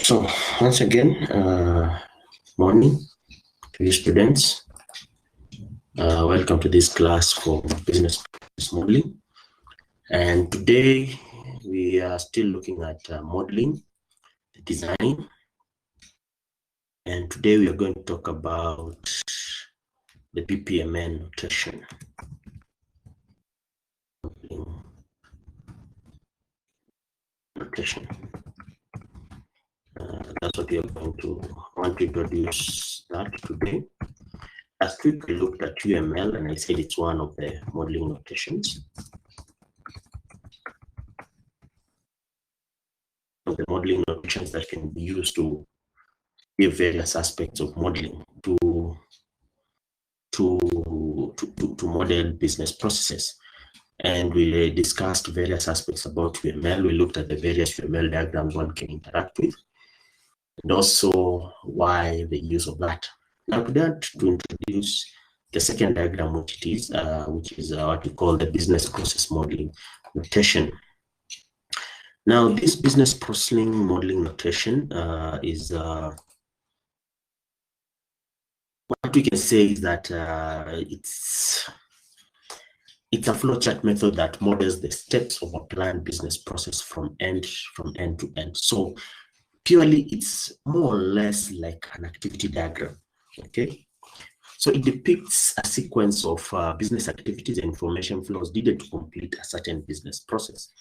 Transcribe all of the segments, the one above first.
So once again, morning to you students. Welcome to this class for business modeling. And today we are still looking at modeling, the design. And today we are going to talk about the BPMN notation. That's what we are going to want to introduce that today. Last week we looked at UML and I said it's one of the modeling notations. Of the modeling notations that can be used to give various aspects of modeling to model business processes. And we discussed various aspects about UML. We looked at the various UML diagrams one can interact with, and also why the use of that. Now, today to introduce the second diagram, which is what we call the business process modeling notation. Now, this business process modeling notation is what we can say is that it's a flowchart method that models the steps of a planned business process from end to end. So purely, it's more or less like an activity diagram. Okay. So it depicts a sequence of business activities and information flows needed to complete a certain business process.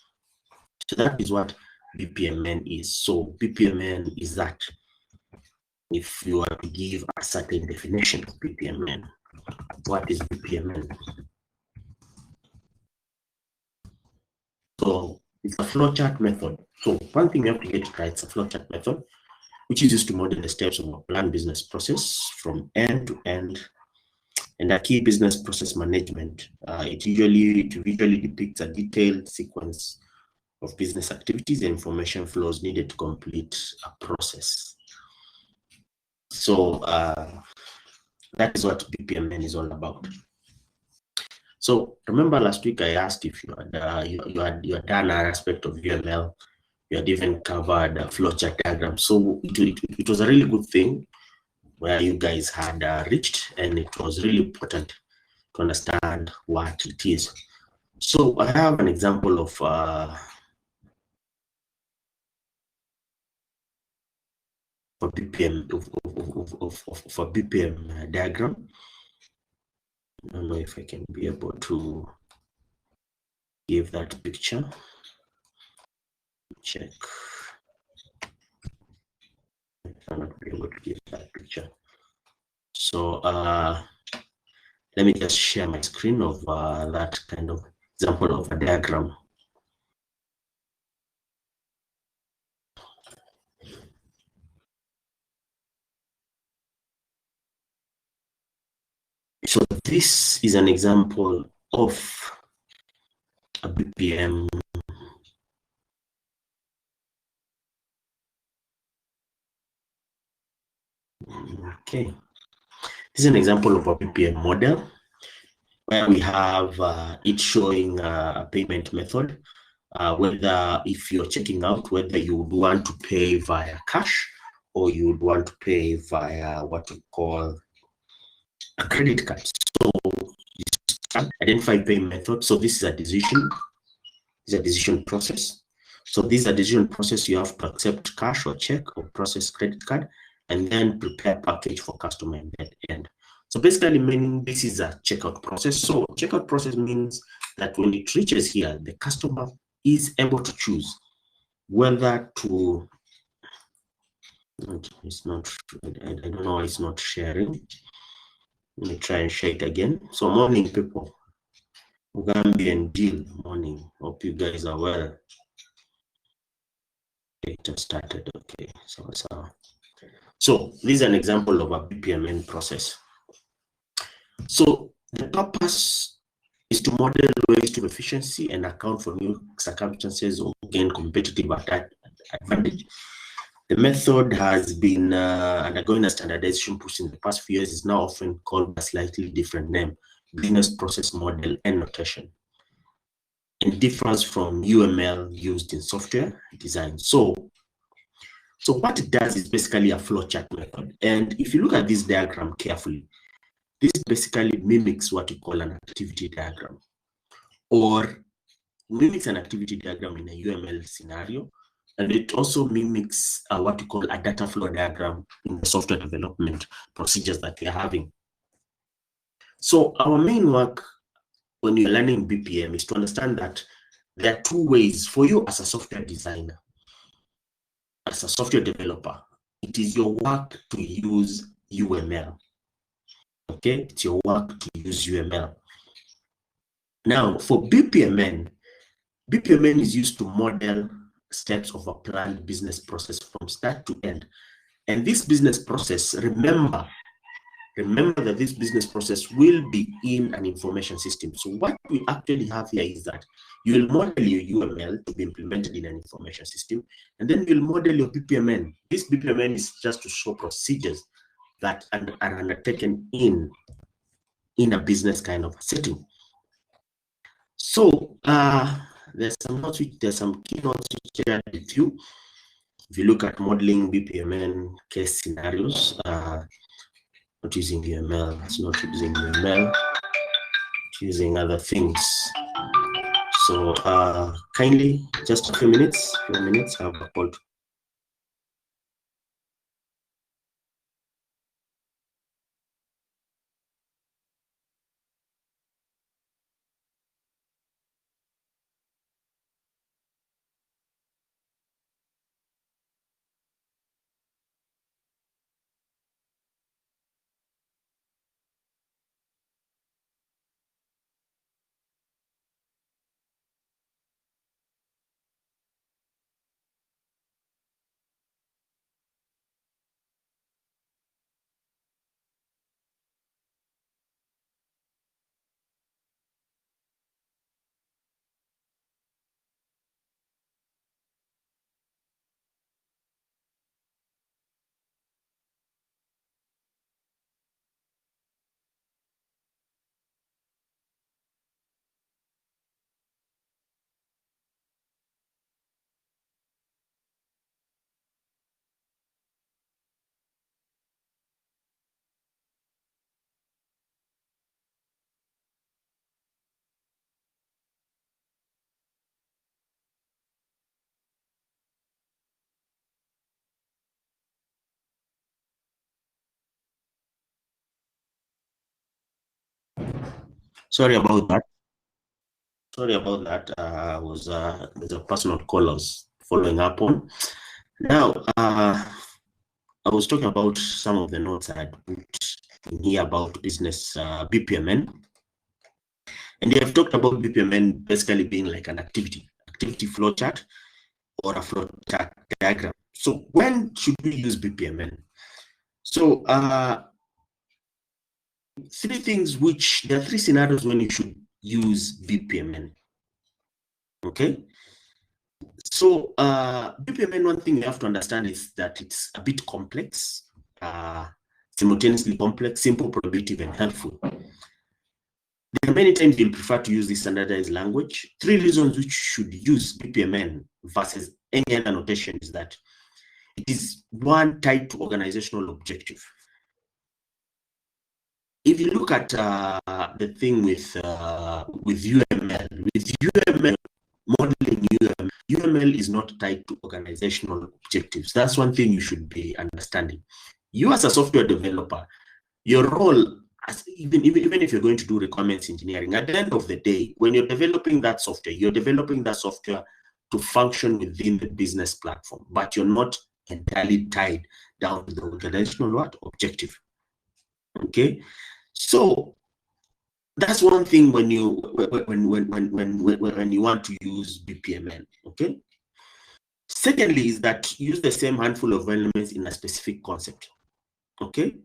So that is what BPMN is. So BPMN is that. If you are to give a certain definition of BPMN, what is BPMN? So it's a flowchart method. So one thing you have to get right, it's a flowchart method, which is used to model the steps of a planned business process from end to end. And a key business process management, it usually depicts a detailed sequence of business activities and information flows needed to complete a process. So that is what BPMN is all about. So remember last week I asked if you had done an aspect of UML, you had even covered a flowchart diagram. So it was a really good thing where you guys had reached, and it was really important to understand what it is. So I have an example of for BPM of a BPM diagram. I don't know if I can be able to give that picture. Check. I cannot be able to give that picture. So let me just share my screen of that kind of example of a diagram. So this is an example of a BPM okay. This is an example of a BPM model where we have it showing a payment method, whether if you're checking out, whether you would want to pay via cash or you would want to pay via what we call a credit card. So identify payment method. So this is a decision. It's a decision process. So this is a decision process. You have to accept cash or check or process credit card, and then prepare package for customer end. So basically, meaning this is a checkout process. So checkout process means that when it reaches here, the customer is able to choose whether to. It's not. I don't know why it's not sharing. Let me try and share it again. So morning, people. Ugambian deal morning. Hope you guys are well. It just started. Okay. So this is an example of a BPMN process. So the purpose is to model ways to efficiency and account for new circumstances or gain competitive advantage. The method has been undergoing a standardization push in the past few years. Is now often called a slightly different name, business process model and notation. It differs from UML used in software design. So So what it does is basically a flowchart method. And if you look at this diagram carefully, this basically mimics what you call an activity diagram, or mimics an activity diagram in a UML scenario. And it also mimics what we call a data flow diagram in the software development procedures that we are having. So our main work when you're learning BPM is to understand that there are two ways for you as a software designer, as a software developer. It is your work to use UML. Okay, it's your work to use UML. Now, for BPMN is used to model steps of a planned business process from start to end. And this business process, remember that this business process will be in an information system. So what we actually have here is that you will model your UML to be implemented in an information system, and then you'll model your BPMN. This BPMN is just to show procedures that are undertaken in a business kind of setting. So there's some key notes to share with you. If you look at modeling BPMN case scenarios, not using UML, it's not using UML, it's using other things. So kindly, just a few minutes, I have a call. Sorry about that. There's a personal call I was following up on. Now, I was talking about some of the notes I had put in here about business BPMN. And they have talked about BPMN basically being like an activity flowchart or a flowchart diagram. So when should we use BPMN? So there are three scenarios when you should use BPMN. Okay. So BPMN, one thing you have to understand is that it's a bit complex, simultaneously complex, simple, prohibitive, and helpful. There are many times you'll prefer to use this standardized language. Three reasons which you should use BPMN versus any other notation is that it is one tied to organizational objective. If you look at the thing with UML, modeling UML is not tied to organizational objectives. That's one thing you should be understanding. You as a software developer, your role, even if you're going to do requirements engineering, at the end of the day, when you're developing that software, to function within the business platform, but you're not entirely tied down to the organizational objective. Okay, so that's one thing when you want to use BPMN. Okay. Secondly, is that use the same handful of elements in a specific concept. Okay.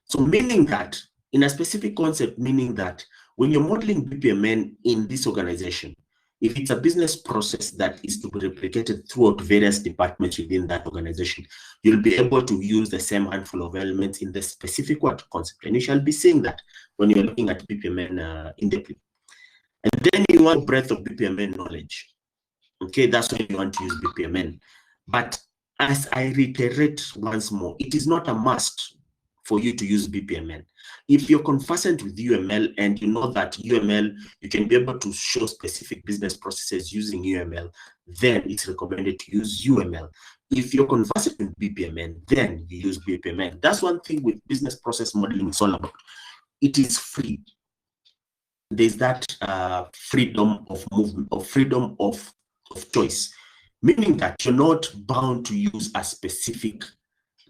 So meaning that in a specific concept, meaning that when you're modeling BPMN in this organization, if it's a business process that is to be replicated throughout various departments within that organization, you'll be able to use the same handful of elements in the specific concept. And you shall be seeing that when you're looking at BPMN in depth. And then you want breadth of BPMN knowledge. Okay, that's when you want to use BPMN. But as I reiterate once more, it is not a must for you to use BPMN. If you're conversant with UML and you know that UML, you can be able to show specific business processes using UML, then it's recommended to use UML. If you're conversant with BPMN, then you use BPMN. That's one thing with business process modeling is all about. It is free. There's that freedom of movement, or freedom of choice, meaning that you're not bound to use a specific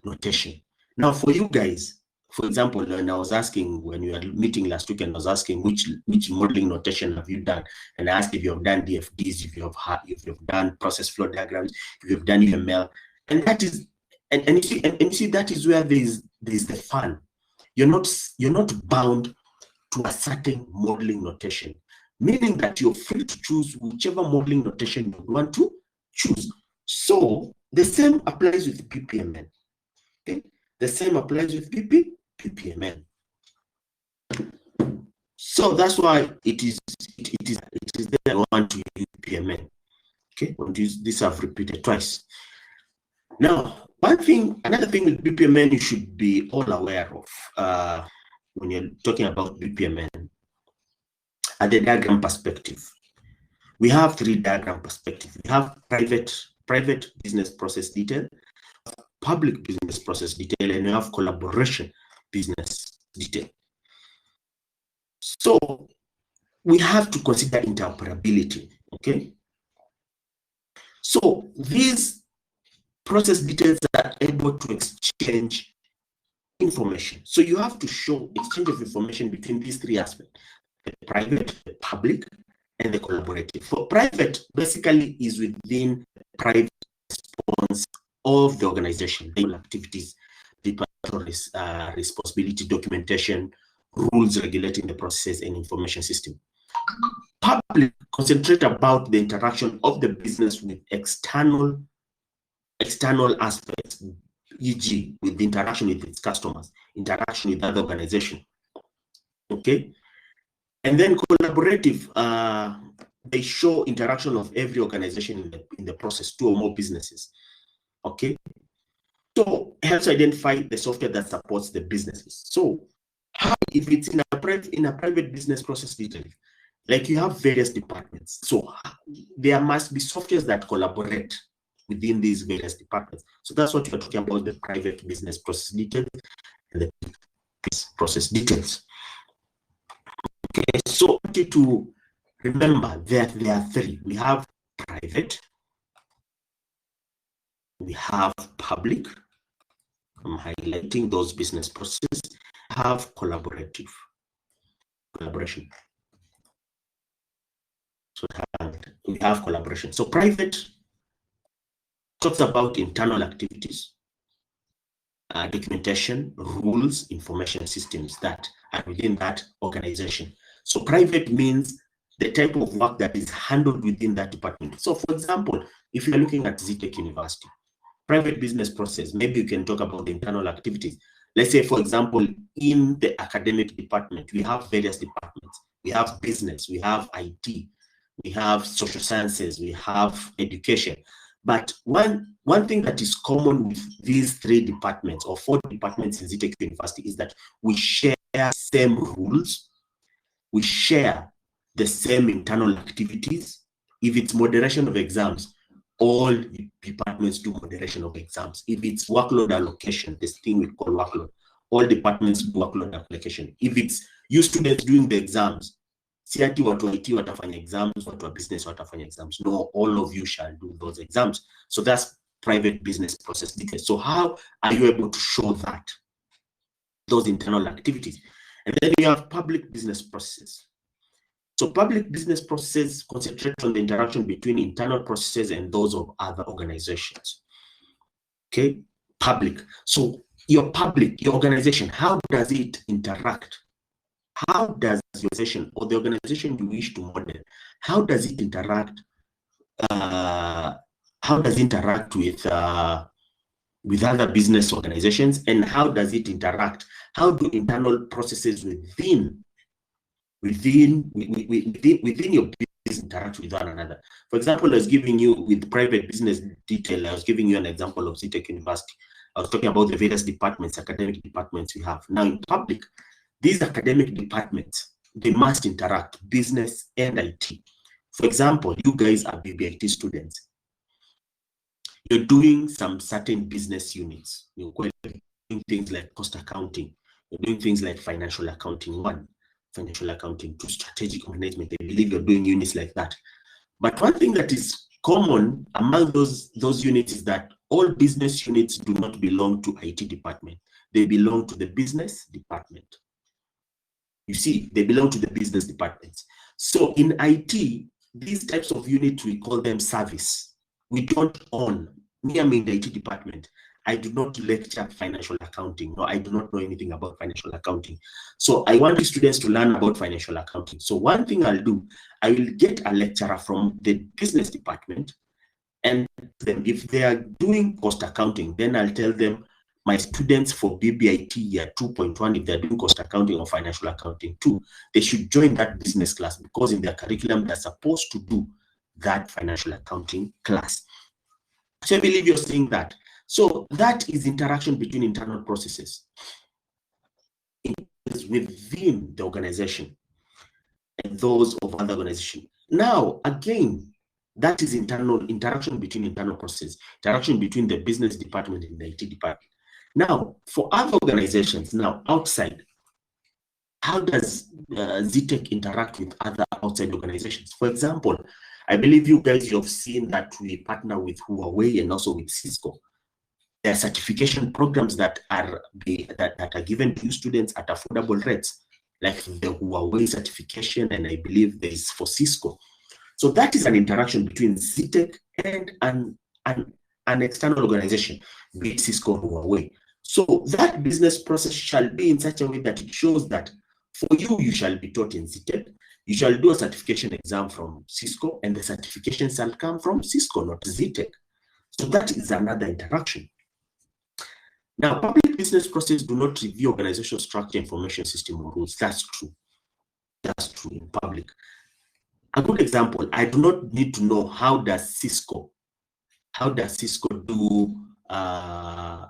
notation. Now, for you guys, for example, when I was asking, when you were meeting last week, and I was asking which modeling notation have you done, and I asked if you have done DFDs, if you have done process flow diagrams, if you have done UML, and that is, and you see that is where there's the fun. You're not bound to a certain modeling notation, meaning that you're free to choose whichever modeling notation you want to choose. So the same applies with BPMN. Okay, the same applies with BPMN. So that's why it is there. I want to use BPMN. Okay, this I've repeated twice. Now, another thing with BPMN you should be all aware of when you're talking about BPMN, at the diagram perspective. We have 3 diagram perspectives. We have private business process detail, public business process detail, and we have collaboration business detail. So we have to consider interoperability, okay? So these process details are able to exchange information. So you have to show exchange of information between these 3 aspects: the private, the public, and the collaborative. For private, basically is within the private response of the organization, the activities, departmental responsibility, documentation, rules regulating the process, and information system. Public concentrate about the interaction of the business with external aspects, e.g., with the interaction with its customers, interaction with other organizations. Okay, and then collaborative, they show interaction of every organization in the process, 2 or more businesses. Okay, so helps identify the software that supports the businesses. So if it's in a private business process detail, like you have various departments, so there must be softwares that collaborate within these various departments. So that's what we're talking about, the private business process details and the business process details. Okay, so I want you to remember that there are 3. We have private, we have public, I'm highlighting those business processes, have collaboration. So we have collaboration. So private talks about internal activities, documentation, rules, information systems that are within that organization. So private means the type of work that is handled within that department. So for example, if you're looking at ZTech University, private business process, maybe you can talk about the internal activities. Let's say, for example, in the academic department, we have various departments. We have business, we have IT, we have social sciences, we have education. But one thing that is common with these 3 departments or 4 departments in ZTech University is that we share same rules, we share the same internal activities. If it's moderation of exams, all departments do moderation of exams. If it's workload allocation, this thing we call workload, all departments do workload allocation. If it's you students doing the exams, CRT watu wa IT watafanya exams, watu wa business watafanya exams. No, all of you shall do those exams. So that's private business process details. So how are you able to show that? Those internal activities. And then you have public business processes. So public business processes concentrate on the interaction between internal processes and those of other organizations. Okay, public. So your organization, how does it interact? How does your organization or the organization you wish to model, how does it interact? How does it interact with other business organizations, and how does it interact? How do internal processes within your interact with one another. For example, I was giving you with private business detail, I was giving you an example of CTech University. I was talking about the various departments, academic departments we have. Now in public, these academic departments, they must interact, business and IT. For example, you guys are BBIT students. You're doing some certain business units. You're doing things like cost accounting. You're doing things like financial accounting 1, financial accounting 2, strategic management. I believe you're doing units like that. But one thing that is common among those units is that all business units do not belong to IT department. They belong to the business department. You see, they belong to the business departments. So in IT, these types of units, we call them service. We don't own. Me, I'm in the IT department. I do not lecture financial accounting. No, I do not know anything about financial accounting. So I want the students to learn about financial accounting. So one thing I'll do, I will get a lecturer from the business department, and then if they are doing cost accounting, then I'll tell them, my students for BBIT year 2.1, if they're doing cost accounting or financial accounting 2, they should join that business class, because in their curriculum, they're supposed to do that financial accounting class. So I believe you're seeing that. So that is interaction between internal processes within the organization and those of other organizations. Now, again, that is interaction between internal processes, interaction between the business department and the IT department. Now, for other organizations, now outside, how does ZTech interact with other outside organizations? For example, I believe you guys, you've seen that we partner with Huawei and also with Cisco. There are certification programs that are given to students at affordable rates, like the Huawei certification, and I believe there is for Cisco. So that is an interaction between ZTech and an external organization, be it Cisco or Huawei. So that business process shall be in such a way that it shows that for you, you shall be taught in ZTech. You shall do a certification exam from Cisco, and the certification shall come from Cisco, not ZTech. So that is another interaction. Now, public business processes do not review organizational structure, information system, or rules. That's true. That's true in public. A good example, I do not need to know how does Cisco do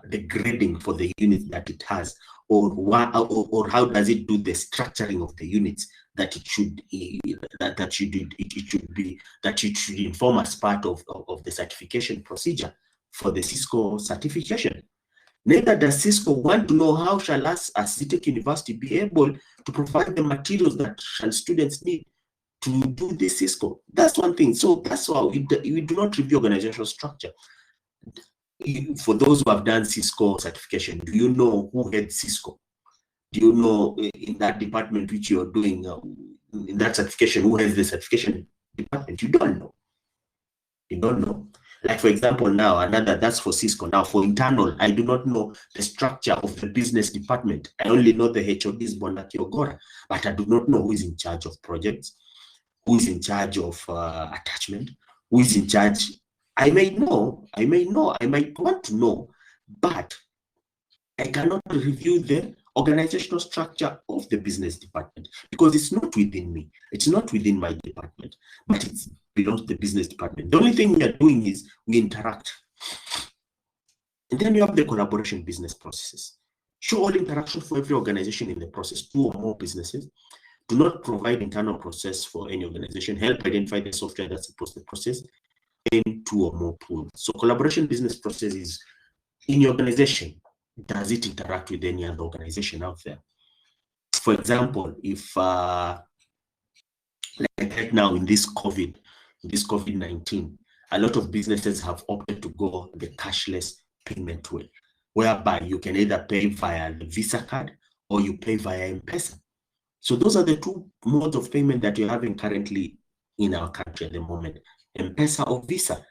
the grading for the units that it has, or how does it do the structuring of the units that it should inform as part of the certification procedure for the Cisco certification. Neither does Cisco want to know how shall us as ZTech University be able to provide the materials that shall students need to do this Cisco. That's one thing. So that's why we do not review organizational structure. For those who have done Cisco certification, do you know who heads Cisco? Do you know in that department which you're doing, in that certification, who heads the certification department? You don't know. You don't know. Like, for example, now, that's for Cisco. Now, for internal, I do not know the structure of the business department. I only know the HODs, Bonaki Ogora, but I do not know who is in charge of projects, who is in charge of attachment, who is in charge. I might want to know, but I cannot review the organizational structure of the business department because it's not within me. It's not within my department, but it belongs to the business department. The only thing we are doing is we interact. And then you have the collaboration business processes. Show all interaction for every organization in the process, 2 or more businesses. Do not provide internal process for any organization. Help identify the software that supports the process in 2 or more pools. So collaboration business process is in your organization. Does it interact with any other organization out there? For example, if like right now in this COVID-19, a lot of businesses have opted to go the cashless payment way, whereby you can either pay via the Visa card or you pay via M-Pesa. So those are the 2 modes of payment that you're having currently in our country at the moment, M-Pesa or Visa.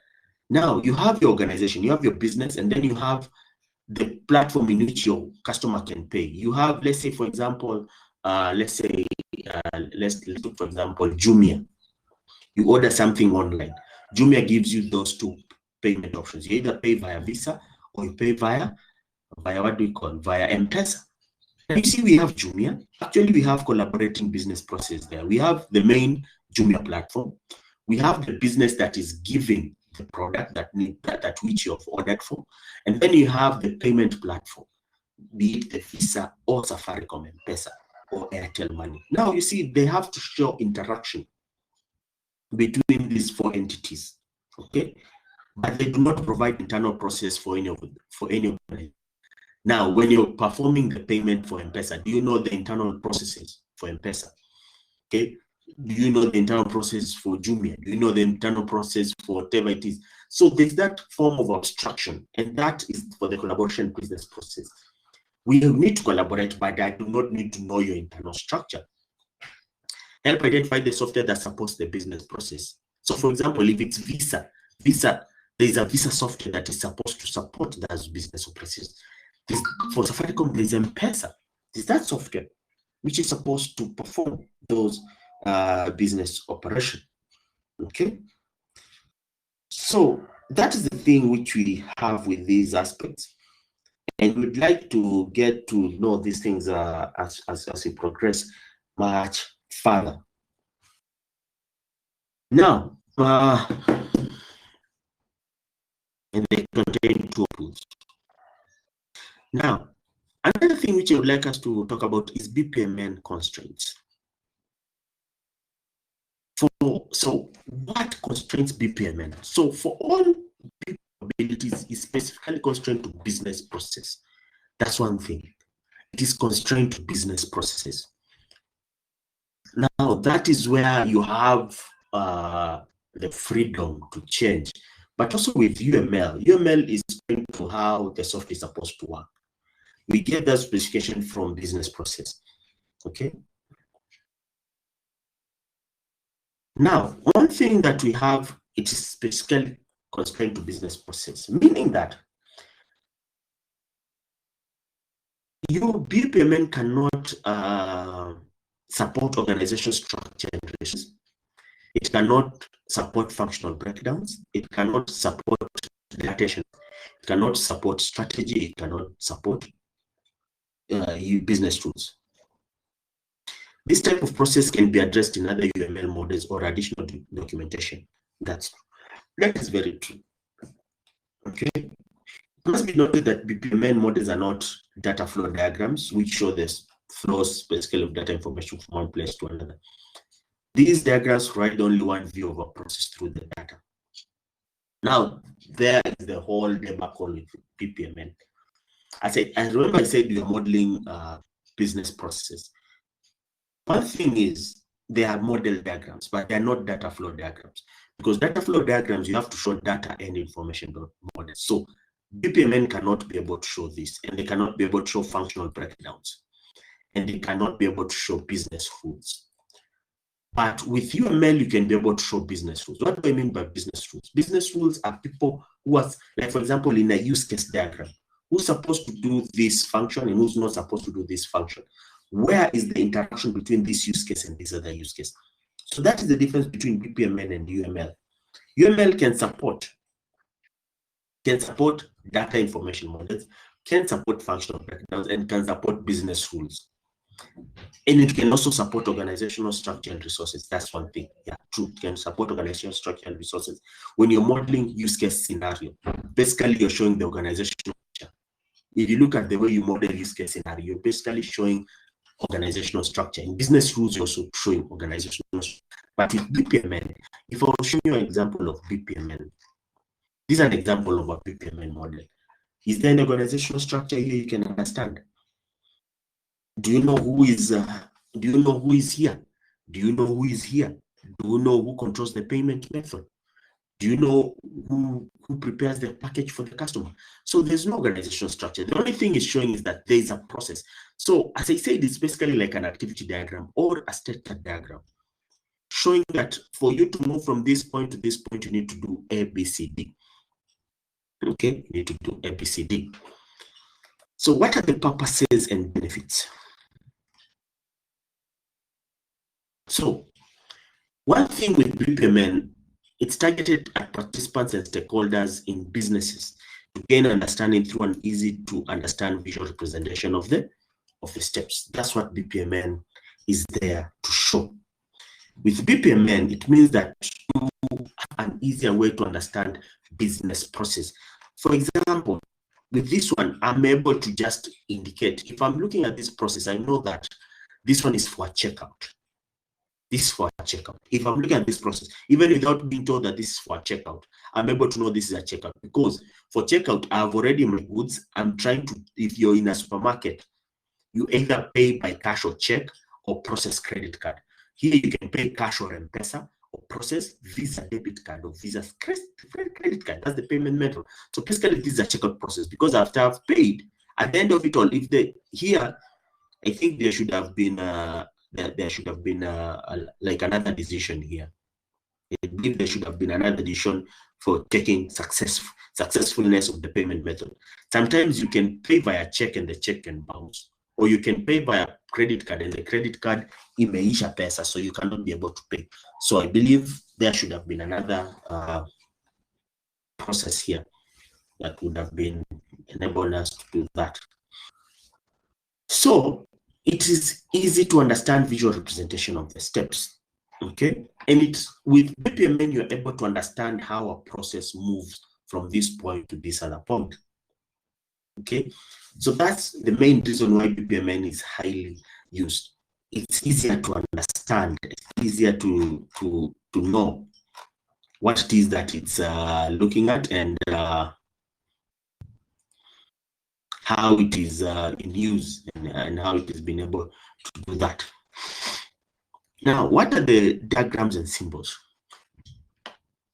Now you have your organization, you have your business, and then you have the platform in which your customer can pay. You have, let's say, for example, let's look, for example, Jumia. You order something online. Jumia gives you those 2 payment options. You either pay via Visa or you pay via what do we call, via M-Pesa. You see, we have Jumia. Actually, we have collaborating business process there. We have the main Jumia platform. We have the business that is giving the product that which you have ordered for, and then you have the payment platform, be it the Visa or Safaricom M-Pesa or Airtel Money. Now you see they have to show interaction between these four entities, okay? But they do not provide internal process for any of them. Now, when you're performing the payment for M-Pesa, do you know the internal processes for M-Pesa? Okay. Do you know the internal process for Jumia? Do you know the internal process for whatever it is? So there's that form of abstraction, and that is for the collaboration business process. We need to collaborate, but I do not need to know your internal structure. Help identify the software that supports the business process. So for example, if it's Visa, there's a Visa software that is supposed to support those business processes. For Safaricom, there's M-Pesa. There's that software which is supposed to perform those business operation. Okay. So that is the thing which we have with these aspects. And we'd like to get to know these things as we progress much further. Now, and they contain tuples. Now, another thing which I would like us to talk about is BPMN constraints. So what constrains BPMN? So for all abilities is specifically constrained to business process. That's one thing. It is constrained to business processes. Now that is where you have the freedom to change. But also with UML is going to how the software is supposed to work. We get that specification from business process. Okay. Now, one thing that we have, it is specifically constrained to business process, meaning that your BPMN cannot support organization structure and relations. It cannot support functional breakdowns. It cannot support data. It cannot support strategy. It cannot support business rules. This type of process can be addressed in other UML models or additional documentation. That is very true. Okay. It must be noted that BPMN models are not data flow diagrams, which show the flows basically of data information from one place to another. These diagrams provide only one view of a process through the data. Now, there is the whole debacle with BPMN. I remember I said you're modeling business processes. One thing is they are model diagrams, but they're not data flow diagrams. Because data flow diagrams, you have to show data and information models. So BPMN cannot be able to show this, and they cannot be able to show functional breakdowns, and they cannot be able to show business rules. But with UML, you can be able to show business rules. What do I mean by business rules? Business rules are people who are, like for example, in a use case diagram, who's supposed to do this function and who's not supposed to do this function. Where is the interaction between this use case and this other use case? So that is the difference between BPMN and UML. UML can support data information models, can support functional breakdowns, and can support business rules. And it can also support organizational structure and resources. That's one thing. Yeah, true. It can support organizational structure and resources. When you're modeling use case scenario, basically you're showing the organizational structure. If you look at the way you model use case scenario, you're basically showing organizational structure. In business rules, you're also showing organizational structure. But with BPMN, if I will show you an example of BPMN, this is an example of a BPMN model. Is there an organizational structure here you can understand? Do you know who is here? Do you know who is here? Do you know who controls the payment method? Do you know who prepares the package for the customer? So there's no organizational structure. The only thing it's showing is that there is a process. So as I said, it's basically like an activity diagram or a state diagram, showing that for you to move from this point to this point, you need to do A, B, C, D. Okay, you need to do A, B, C, D. So what are the purposes and benefits? So one thing with BPMN, it's targeted at participants and stakeholders in businesses to gain understanding through an easy to understand visual representation of the steps. That's what BPMN is there to show. With BPMN, it means that you have an easier way to understand business process. For example, with this one, I'm able to just indicate, if I'm looking at this process, I know that this one is for a checkout. This is for a checkout. If I'm looking at this process, even without being told that this is for a checkout, I'm able to know this is a checkout, because for checkout, I have already my goods. I'm trying to, if you're in a supermarket, you either pay by cash or check or process credit card. Here you can pay cash or M-Pesa or process Visa debit card or Visa credit card. That's the payment method. So basically, this is a checkout process, because after I've paid, at the end of it all, if they here, I think there should have been like another decision here. I believe there should have been another decision for checking successfulness of the payment method. Sometimes you can pay via check and the check can bounce, or you can pay via credit card and the credit card imeisha pesa, so you cannot be able to pay. So I believe there should have been another process here that would have been enabling us to do that. So it is easy to understand visual representation of the steps. Okay, and it's with BPMN, you're able to understand how a process moves from this point to this other point. Okay, so that's the main reason why BPMN is highly used. It's easier to understand, it's easier to know what it is that it's looking at, and how it is in use, and how it has been able to do that. Now, what are the diagrams and symbols?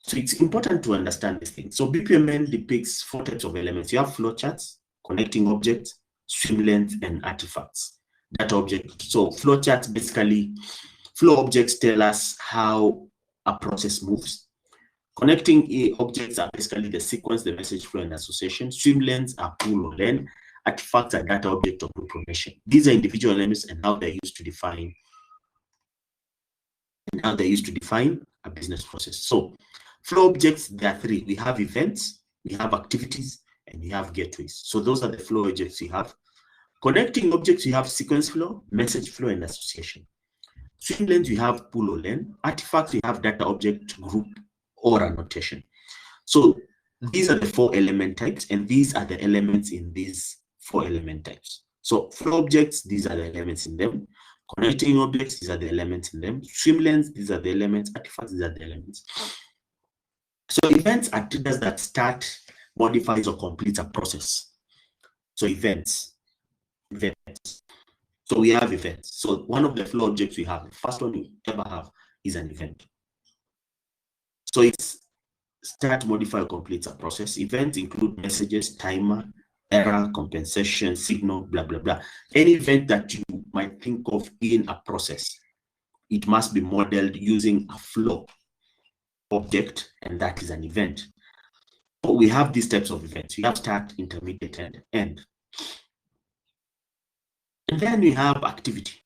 So it's important to understand this thing. So BPMN depicts 4 types of elements. You have flowcharts, connecting objects, swim lanes, and artifacts. Data object. So flowcharts, basically, flow objects tell us how a process moves. Connecting objects are basically the sequence, the message flow, and association. Swim lanes are pool or lane. Artifacts are data object of information. These are individual elements and how they're used to define a business process. So flow objects, there are 3. We have events, we have activities, and we have gateways. So those are the flow objects we have. Connecting objects, we have sequence flow, message flow, and association. Swim lanes, we have pool or lane. Artifacts, we have data object, group, or annotation. So these are the 4 element types, and these are the elements in these 4 element types. So flow objects, these are the elements in them. Connecting objects, these are the elements in them. Swim lanes, these are the elements. Artifacts, these are the elements. So events are triggers that start, modifies, or completes a process. So events. So we have events. So one of the flow objects we have, the first one we ever have, is an event. So it's start, modify, or completes a process. Events include messages, timer, error, compensation, signal, blah, blah, blah. Any event that you might think of in a process, it must be modeled using a flow object, and that is an event. So we have these types of events. We have start, intermediate, and end. And then we have activity.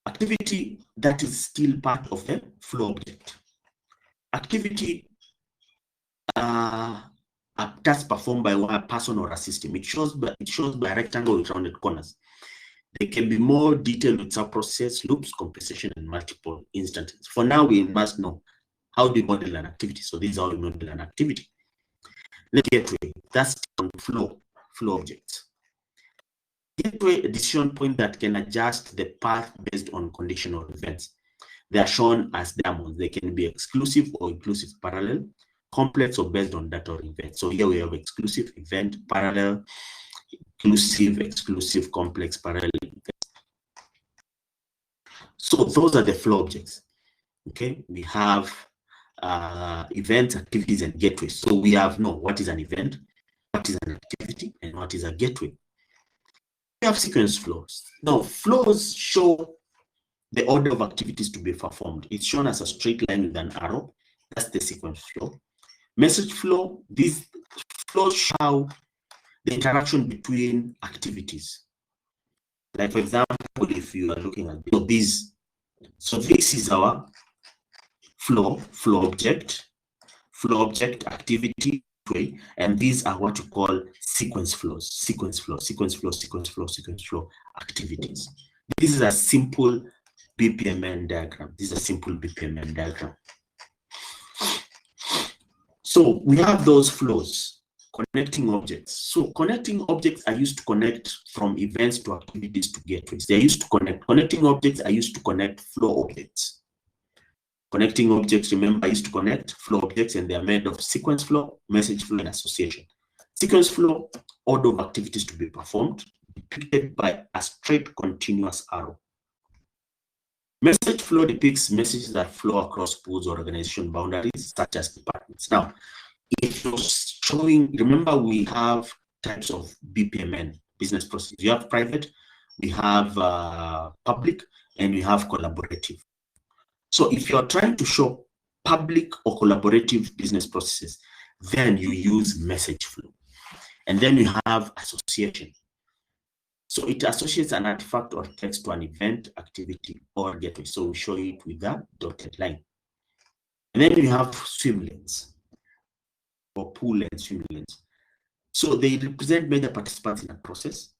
Activity that is still part of the flow object. Activity a task performed by one person or a system. It shows by rectangle with rounded corners. They can be more detailed with sub-process, loops, compensation, and multiple instances. For now, we must know how do you model an activity. So this is how we model an activity. The gateway, that's on flow objects. Gateway, a decision point that can adjust the path based on conditional events. They are shown as diamonds. They can be exclusive or inclusive parallel, complex or based on data or event. So here we have exclusive, event, parallel, inclusive, exclusive, complex, parallel, event. So those are the flow objects. Okay, we have events, activities, and gateways. So we have what is an event, what is an activity, and what is a gateway. We have sequence flows. Now, flows show the order of activities to be performed. It's shown as a straight line with an arrow. That's the sequence flow. Message flow, these flows show the interaction between activities. Like, for example, if you are looking at this, so this is our flow object, activity, and these are what you call sequence flows, sequence flow activities. This is a simple BPMN diagram. This is a simple BPMN diagram. So we have those flows, connecting objects. So connecting objects are used to connect from events to activities to gateways. They're used to connect. Connecting objects are used to connect flow objects. Connecting objects, remember, are used to connect flow objects, and they are made of sequence flow, message flow, and association. Sequence flow, order of activities to be performed, depicted by a straight continuous arrow. Message flow depicts messages that flow across pools or organization boundaries, such as departments. Now, if you're showing, remember, we have types of BPMN, business process. You have private, we have public, and we have collaborative. So if you're trying to show public or collaborative business processes, then you use message flow. And then you have association. So it associates an artifact or text to an event, activity, or gateway. So we show it with that dotted line. And then you have swim lanes, or pool and swim lanes. So they represent many participants in a process.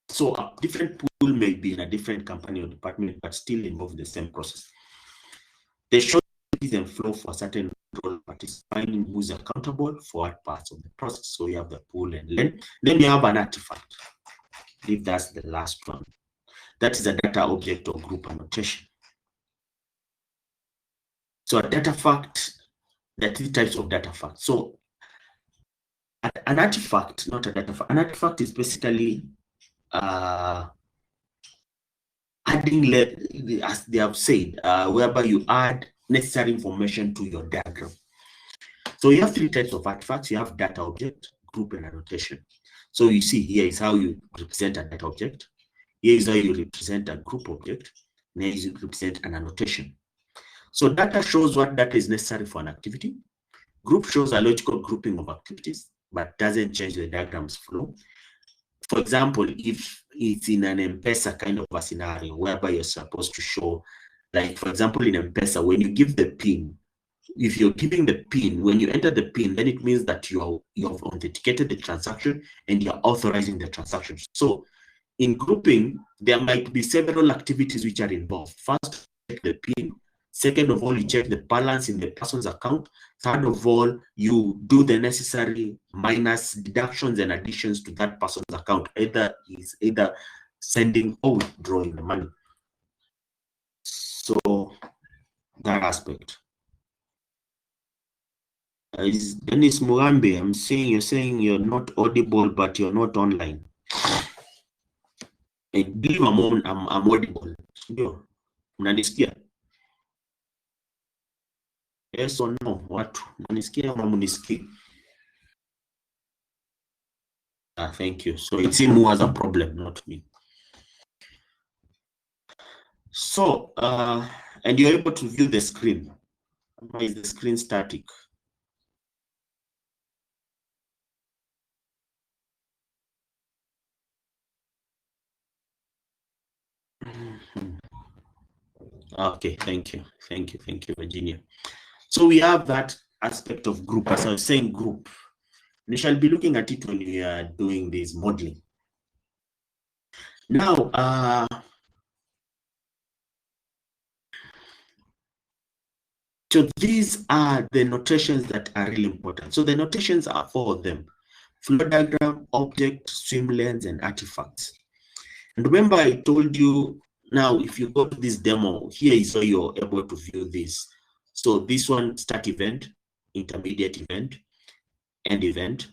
So a different pool may be in a different company or department, but still involve the same process. They show and flow for a certain role participant who's accountable for what parts of the process. So you have the pool and lane. Then you have an artifact. If that's the last one, that is a data object or group annotation. So a data fact, there are 3 types of data facts. So an artifact, not a data fact. An artifact is basically adding, as they have said, whereby you add necessary information to your diagram. So you have 3 types of artifacts. You have data object, group, and annotation. So you see here is how you represent a data object. Here is how you represent a group object. And here you represent an annotation. So data shows what data is necessary for an activity. Group shows a logical grouping of activities, but doesn't change the diagram's flow. For example, if it's in an M-Pesa kind of a scenario whereby you're supposed to show, like for example, in M-Pesa, when you give the PIN, if you're giving the PIN, when you enter the PIN, then it means that you have authenticated the transaction and you're authorizing the transaction. So in grouping, there might be several activities which are involved. First, check the PIN. Second of all, you check the balance in the person's account. Third of all, you do the necessary minus deductions and additions to that person's account, either sending or withdrawing the money. So that aspect. Dennis Mugambe, you're saying you're not audible, but you're not online. I believe I'm audible. Mnanisikia? Yes or no? Watu mnanisikia ama mnisikii? Thank you. So it seems who has a problem, not me. So and you're able to view the screen. Why is the screen static? Okay, thank you, Virginia. So we have that aspect of group. As I was saying, group. We shall be looking at it when we are doing this modeling. Now, so these are the notations that are really important. So the notations are 4 of them: flow diagram, object, swim lanes, and artifacts. And remember, I told you, now if you go to this demo, here is how you're able to view this. So this one, start event, intermediate event, end event.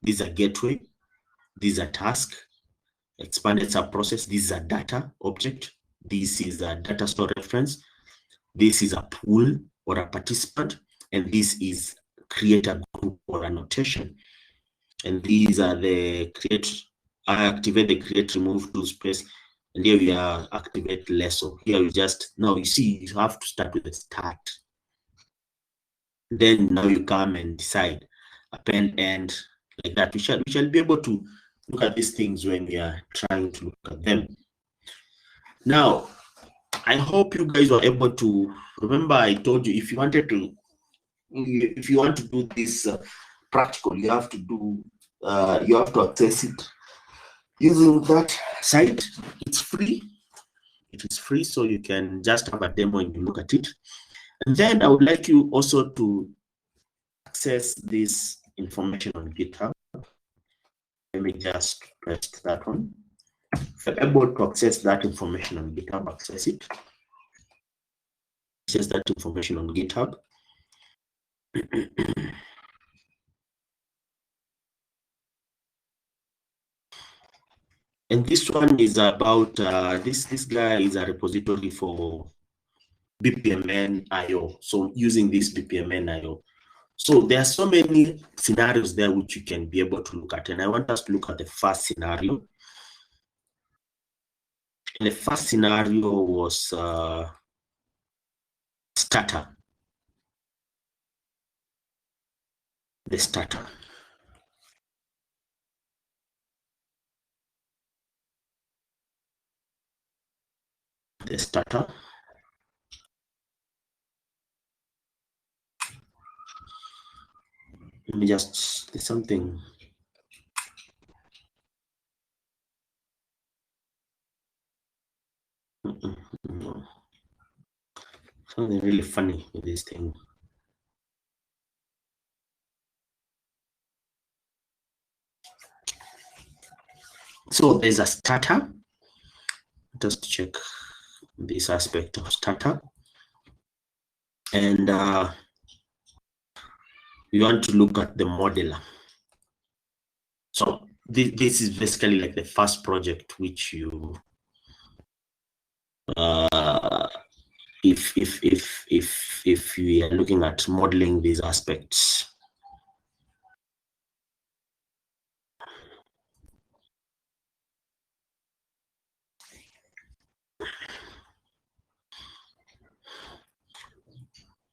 These are gateway. These are task, expanded sub-process. These are data object. This is a data store reference. This is a pool or a participant. And this is create a group or annotation. And these are the create, activate the create, remove, to space. And here we are activate lasso. Here we just, now you see, you have to start with the start. Then now you come and decide append, end, like that. We shall be able to look at these things when we are trying to look at them. Now, I hope you guys were able to remember. I told you, if you want to do this practical, you have to do you have to access it using that site. It's free. It is free, so you can just have a demo and you look at it. And then I would like you also to access this information on GitHub. Let me just paste that one. If you're able to access that information on GitHub, access it. Access that information on GitHub. And this one is about, this guy is a repository for BPMN IO. So using this BPMN IO. So there are so many scenarios there which you can be able to look at. And I want us to look at the first scenario. And the first scenario was starter. The starter. The starter. Let me just, there's something. No. Something really funny with this thing. So there's a starter. Just check this aspect of starter. And we want to look at the modeler. So this is basically like the first project which you if we are looking at modeling these aspects.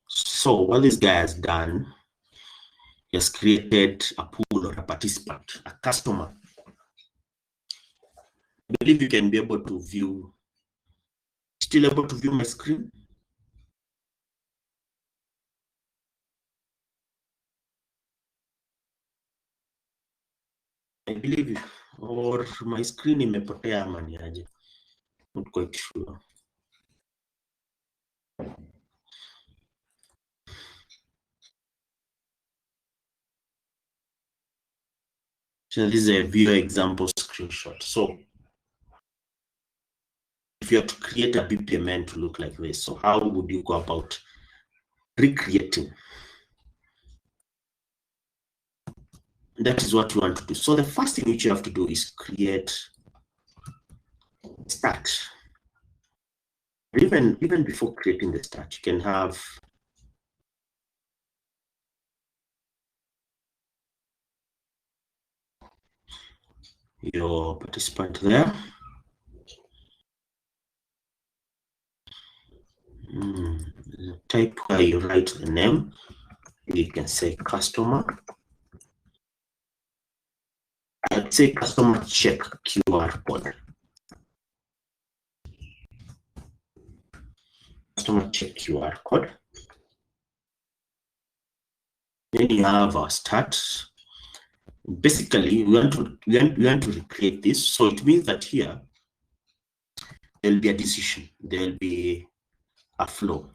So what this guy has done, he has created a pool or a participant, a customer. I believe you can be able to view, still able to view my screen? I believe, or my screen imepotea ama ni aje? Not quite sure. So this is a viewer example screenshot. So if you have to create a BPMN to look like this, so how would you go about recreating? That is what you want to do. So the first thing which you have to do is create start. Even before creating the start, you can have your participant there. Type where you write the name. You can say customer. I'd say customer check QR code. Customer check QR code. Then you have our start. Basically, we want to recreate this. So it means that here there'll be a decision. There'll be a flow.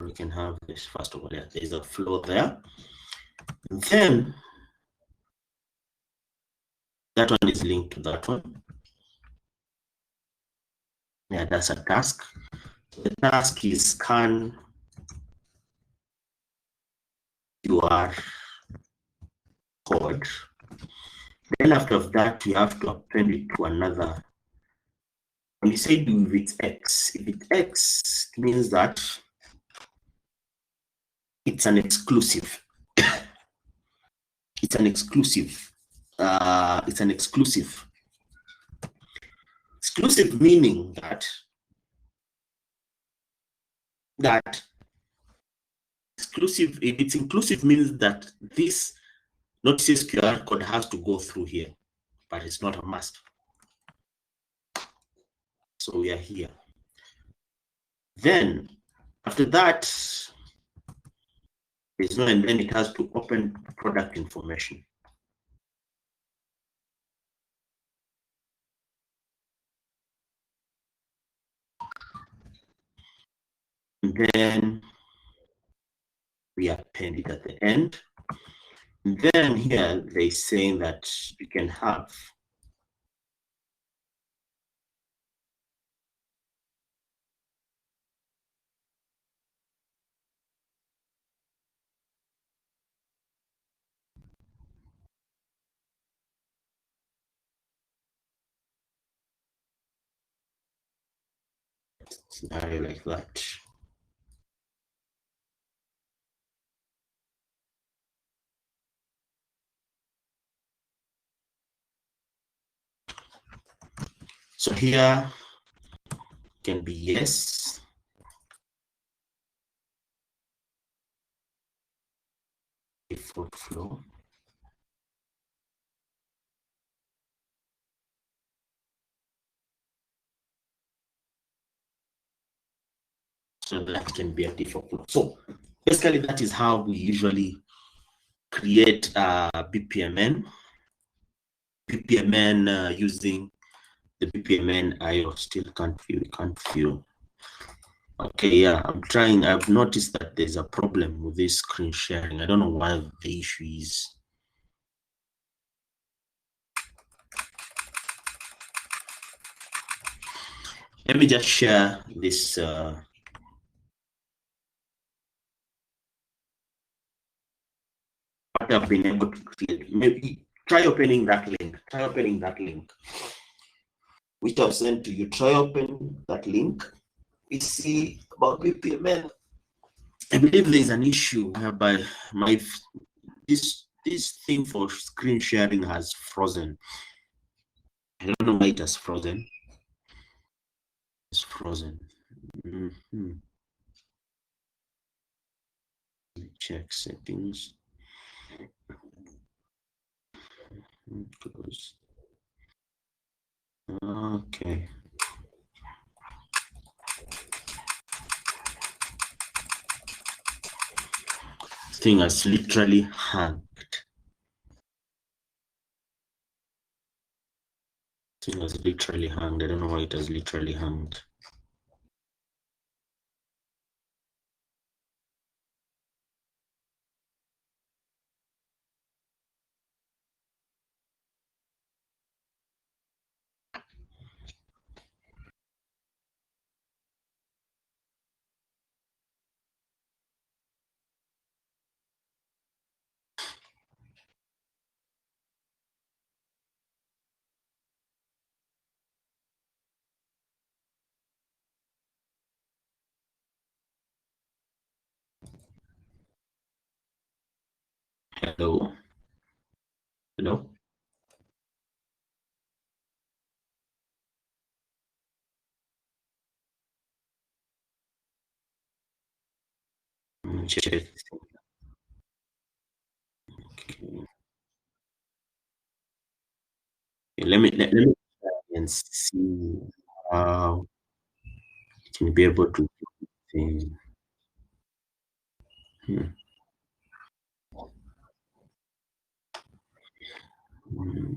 We can have this first of all. There's a flow there. And then that one is linked to that one. Yeah, that's a task. The task is scan QR code. Then after that, we have to append it to another. When you say if it's X, it means that it's an exclusive. It's an exclusive. It's an exclusive. Exclusive meaning that exclusive. If it's inclusive, means that this notices QR code has to go through here, but it's not a must. So we are here. Then after that, there's no, and then it has to open. Product information. then we append it at the end. And then here they're saying that you can have scenario like that. So here can be yes, default flow. So that can be a default flow. So basically that is how we usually create BPMN using the BPMN IO. Still can't view. Okay, yeah, I'm trying. I've noticed that there's a problem with this screen sharing. I don't know why the issue is. Let me just share this. What I've been able to create. Maybe try opening that link. Try opening that link, which I've sent to you. Try opening that link. We see about BPMN. I believe there's an issue whereby this thing for screen sharing has frozen. I don't know why it has frozen. It's frozen. Check settings. Close. Okay. This thing has literally hanged. This thing has literally hanged. I don't know why it has literally hanged. Hello. Hello. Check. Okay. Let me try and see how it can be able to do things. Hmm. Hmm.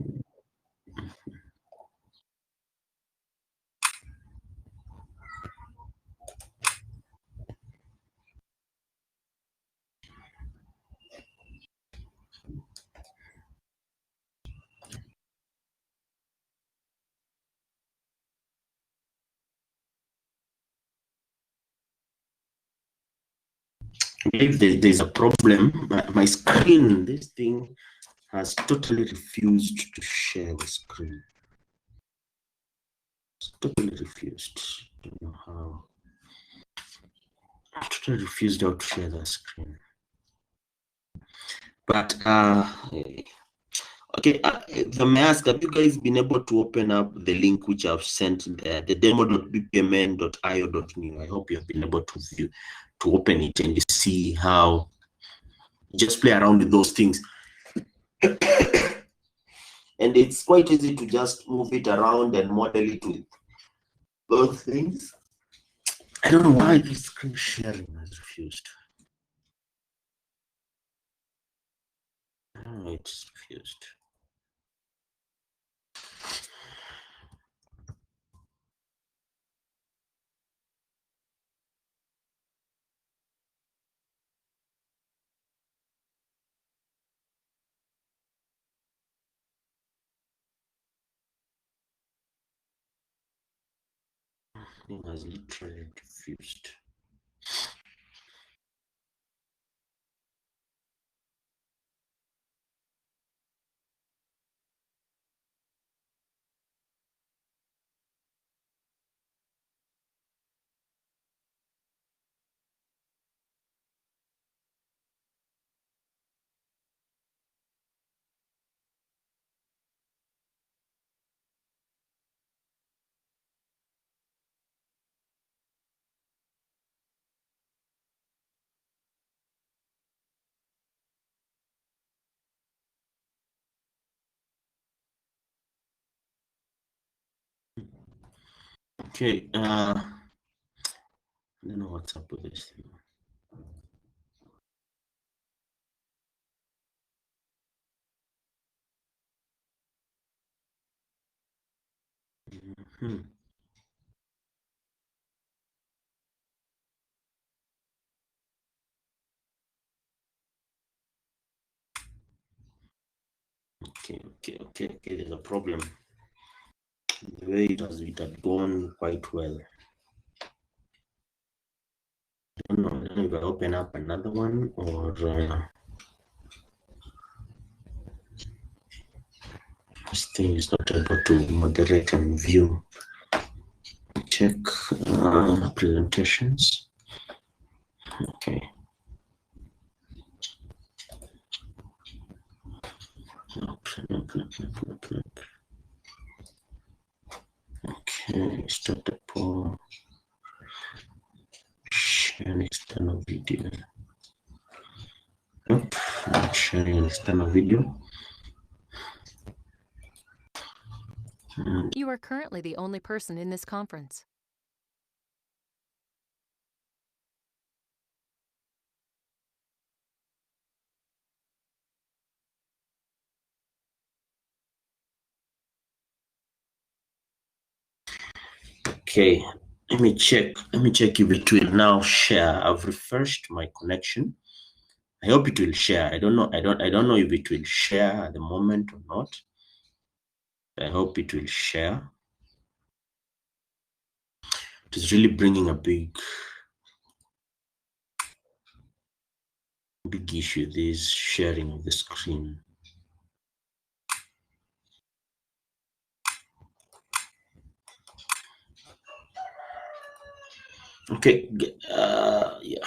If there's a problem, my screen, this thing has totally refused to share the screen. It's totally refused. Don't know how. Totally refused how to share the screen. But okay, if I may ask, have you guys been able to open up the link which I've sent, the demo.bpmn.io.new? I hope you have been able to view, to open it and you see how just play around with those things. And it's quite easy to just move it around and model it with those things. I don't know why this screen sharing has refused. Oh, it's refused. Thing has literally diffused. Okay, I don't know what's up with this thing. Okay, there's a problem. The way it had gone quite well. I don't know if I open up another one or this thing is not able to moderate and view. Check presentations. Okay. Okay, start the poll. Share external video. Nope, not sharing an external video. You are currently the only person in this conference. Okay, let me check if it will now share. I've refreshed my connection. I hope it will share. I don't know if it will share at the moment or not. I hope it will share. It is really bringing a big issue, this sharing of the screen. Okay, yeah.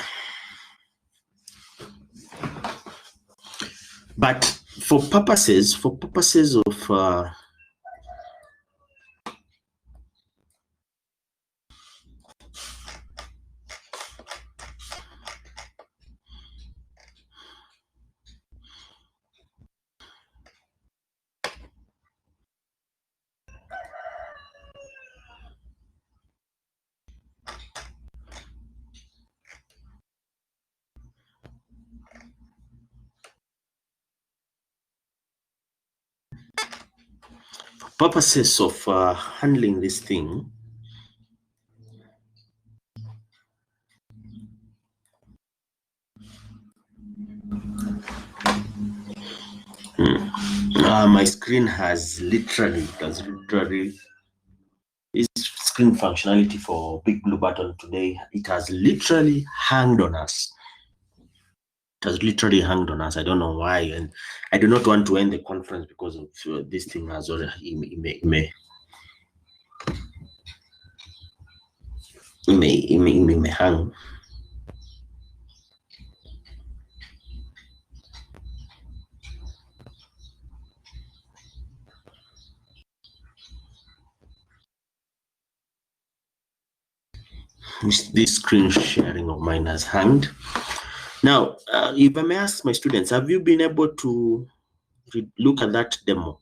But for purposes of handling this thing, my screen has literally, this screen functionality for Big Blue Button today, it has literally hanged on us. It has literally hanged on us. I don't know why, and I do not want to end the conference because of this thing has already it may hang. This screen sharing of mine has hanged. Now, if I may ask my students, have you been able to look at that demo?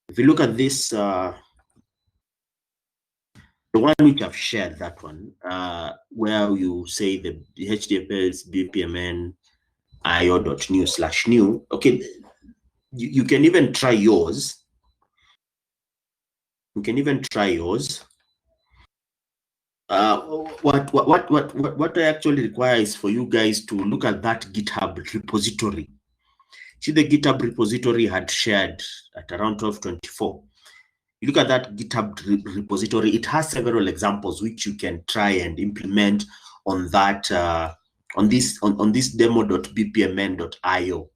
If you look at this, the one which I've shared, that one, where you say the HDFS BPMN io.new/new. Okay, you can even try yours. You can even try yours. What I actually require is for you guys to look at that GitHub repository. See, the GitHub repository had shared at around 12:24. You look at that GitHub repository, it has several examples which you can try and implement on that on this demo.bpmn.io.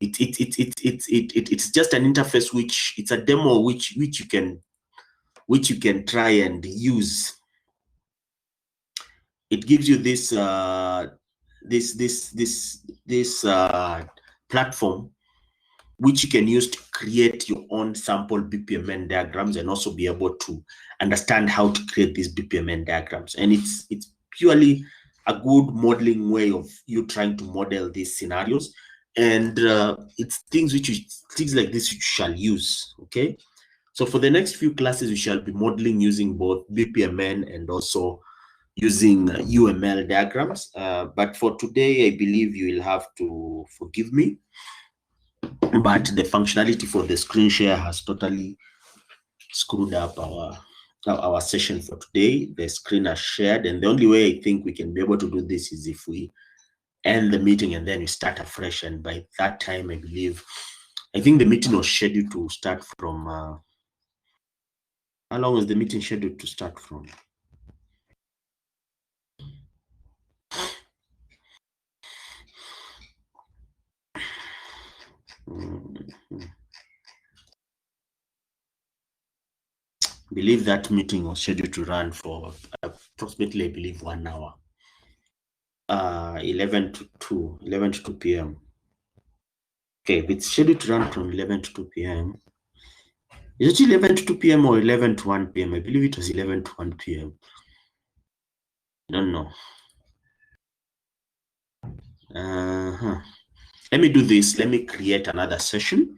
It's just an interface which it's a demo which you can try and use. It gives you this platform which you can use to create your own sample BPMN diagrams and also be able to understand how to create these BPMN diagrams. And it's purely a good modeling way of you trying to model these scenarios. And it's things like this which you shall use, okay? So for the next few classes, we shall be modeling using both BPMN and also using UML diagrams. But for today, I believe you will have to forgive me. But the functionality for the screen share has totally screwed up our session for today. The screen has shared, and the only way I think we can be able to do this is if we end the meeting and then we start afresh. And by that time, I think the meeting was scheduled to start from how long was the meeting scheduled to start from? I believe that meeting was scheduled to run for approximately, I believe, 1 hour. 11 to 2 p.m. Okay, if it's scheduled to run from 11 to 2 p.m. Is it 11 to 2 p.m. or 11 to 1 p.m.? I believe it was 11 to 1 p.m. I don't know. Let me do this. Let me create another session,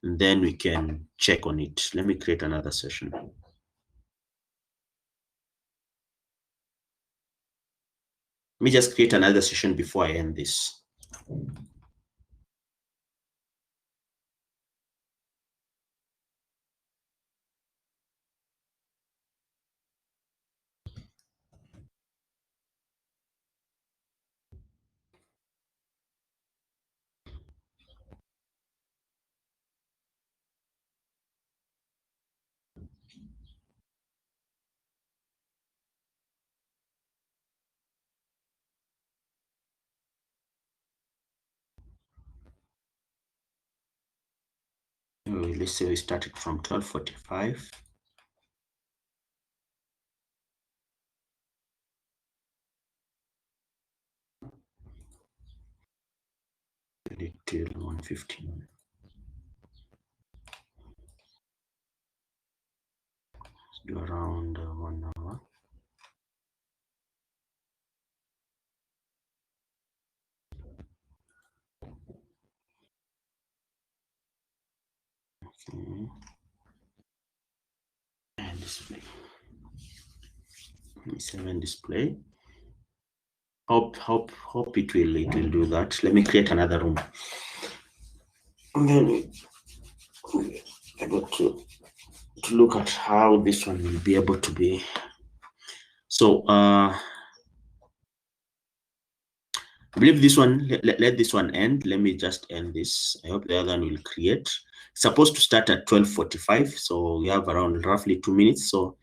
and then we can check on it. Let me create another session. Let me just create another session before I end this. Let's say we started from 12:45. Till 1:15. Let's do around 1 hour. Okay. And display. 7 display. Hope it will do that. Let me create another room. And then we're able to look at how this one will be able to be. So I believe this one, let this one end. Let me just end this. I hope the other one will create. It's supposed to start at 12:45, so we have around roughly 2 minutes. So